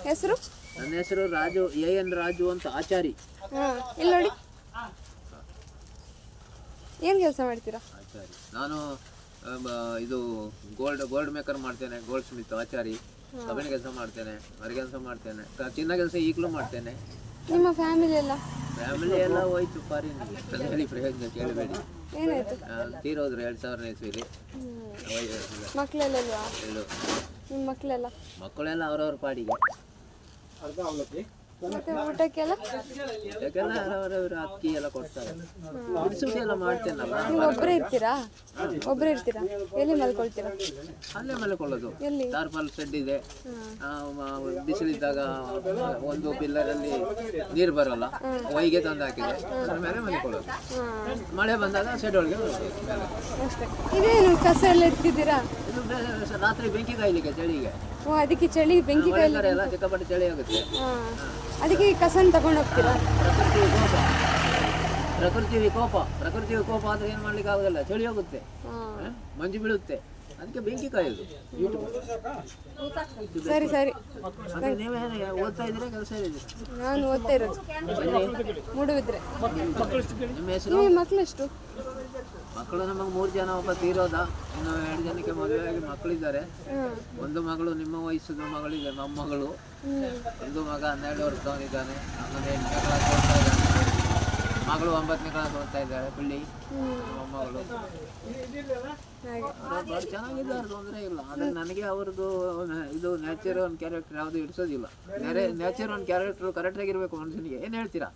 ಹೆಸರು? ನನ್ನ ಹೆಸರು ರಾಜು, ಎನ್ ರಾಜು ಅಂತ, ಆಚಾರಿ. ಇಲ್ಲಿ ನೋಡಿ, ಏನು ಕೆಲಸ ಮಾಡ್ತೀರಾ? ಆಚಾರಿ ನಾನು ಇದು ಗೋಲ್ಡ್ ಮೇಕರ್ ಮಾಡ್ತೇನೆ, ಗೋಲ್ಡ್ ಸ್ಮಿತ್ ಆಚಾರಿ. ಕಬ್ಬಿಣ ಕೆಲಸ ಮಾಡ್ತೇನೆ, ಮರ ಕೆಲಸ ಮಾಡ್ತೇನೆ, ಚಿನ್ನ ಕೆಲಸ ಈಗಲೂ ಮಾಡ್ತೇನೆ. ನಿಮ್ಮ ಫ್ಯಾಮಿಲಿ ಎಲ್ಲ ಹೋಯ್ತು ಫಾರಿನ್ಗೆ. ಹೇಳಿ ಪ್ರಯೋಜನ ಕೇಳಬೇಡಿ. ಏನಾಯ್ತು? ತೀರೋದ್ರು 2000ನೇ ಇಸ್ವಿಲಿ. ಮಕ್ಕಳೆಲ್ಲಲ್ವಾ? ನಿಮ್ಮ ಮಕ್ಕಳೆಲ್ಲ ಅವರವ್ರ ಪಾಡಿಗೆ. ಮತ್ತೆ ಊಟಕ್ಕೆಲ್ಲ ಅವರವ್ರ ಅಕ್ಕಿ ಎಲ್ಲ ಕೊಡ್ತಾರೆ. ಎಲ್ಲ ಮಾಡ್ತೇನಲ್ಲ. ನೀವು ಒಬ್ಬರೇ ಇರ್ತೀರಾ? ಎಲ್ಲಿ ಮಲ್ಕೊಳ್ತೀರಾ? ಅಲ್ಲೇ ಮಲ್ಕೊಳ್ಳೋದು. ಟಾರ್ಪಲ್ ಶೆಡ್ ಇದೆ. ಬಿಸಿಲಿದ್ದಾಗ ಒಂದು ಪಿಲ್ಲರಲ್ಲಿ ನೀರು ಬರೋಲ್ಲ, ಹೊಯ್ಗೆ ತಂದು ಹಾಕಿದೆ, ಅದ್ರ ಮೇಲೆ ಮಲ್ಕೊಳ್ಳೋದು. ಮಳೆ ಬಂದಾಗ ಶೆಡ್ ಒಳಗೆ ಅಷ್ಟೇ. ಇದೇನು ಕಸ ಎಲ್ಲ ಎತ್ತಿದ್ದೀರಾ? ಇದು ರಾತ್ರಿ ಬೆಂಕಿ ಕಾಯ್ಲಿಕ್ಕೆ, ಚಳಿಗೆ. ಅದಕ್ಕೆ ಚಳಿ ಬೆಂಕಿ ಕಾಯ್ಲಿಕ್ಕೆ ಎಲ್ಲ ಸಿಕ್ಕಾಪಟ್ಟೆ ಚಳಿ ಆಗುತ್ತೆ. ಅದಕ್ಕೆ ಕಸನ ತಗೊಂಡು ಹೋಗ್ತೀರಾ? ಪ್ರಕೃತಿ ವಿಕೋಪ ಆದ್ರೆ ಏನು ಮಾಡ್ಲಿಕ್ಕೆ ಆಗೋದಿಲ್ಲ, ಚಳಿ ಹೋಗುತ್ತೆ, ಮಂಜು ಬೀಳುತ್ತೆ, ಅದಕ್ಕೆ ಬೆಂಕಿ ಕಾಯೋದು. ಸರಿ. ನೀವೇನು ಓದ್ತಾ ಇದ್ದೀರಾ, ಕೆಲಸ ಇದೆ? ನಾನು ಓದ್ತಾ ಇರೋದು ಮೂಡುಬಿದ್ರೆ. ನಿಮ್ಮ ಹೆಸರು? ಮಕ್ಕಳೆಷ್ಟು? ಮಕ್ಕಳು ನಮಗೆ 3 ಜನ. ಒಬ್ಬ ತೀರೋದ, ಇನ್ನು 2 ಜನಕ್ಕೆ ಮದುವೆ ಆಗಿ ಮಕ್ಕಳಿದ್ದಾರೆ. ಒಂದು ಮಗಳು ನಿಮ್ಮ ವಯಸ್ಸದ ಮಗಳಿದೆ, ಮೊಮ್ಮಗಳು. ಒಂದು ಮಗ 12 ವರ್ಷದವನಿದ್ದಾನೆ, 8ನೇ ಕ್ಲಾಸ್ ಓದ್ತಾ ಇದ್ದಾನೆ. ಮಗಳು 9ನೇ ಕ್ಲಾಸ್ ಓದ್ತಾ ಇದ್ದಾಳೆ, ಪುಳ್ಳಿ ಮೊಮ್ಮಗಳು. ಚೆನ್ನಾಗಿದ್ದಾರೆ, ತೊಂದರೆ ಇಲ್ಲ. ಆದರೆ ನನಗೆ ಅವ್ರದ್ದು ಇದು ನೇಚರ್ ಒಂದು ಕ್ಯಾರೆಕ್ಟರ್ ಯಾವುದು ಇಡಿಸೋದಿಲ್ಲ. ನೇಚರ್ ಒಂದು ಕ್ಯಾರೆಕ್ಟರ್ ಕರೆಕ್ಟಾಗಿರ್ಬೇಕು ಮನುಷ್ಯನಿಗೆ. ಏನು ಹೇಳ್ತೀರಾ?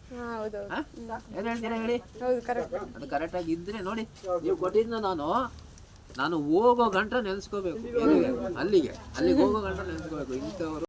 ಏನು ಹೇಳ್ತೀರಾ ಹೇಳಿ? ಅದು ಕರೆಕ್ಟಾಗಿ ಇದ್ರೆ ನೋಡಿ, ನೀವು ಕೊಟ್ಟಿದ್ದ ನಾನು ಹೋಗೋ ಗಂಟ ನೆನೆಸ್ಕೋಬೇಕು. ಅಲ್ಲಿಗೆ ಹೋಗೋ ಗಂಟ ನೆನೆಸ್ಕೋಬೇಕು. ಇಂಥವ್ರು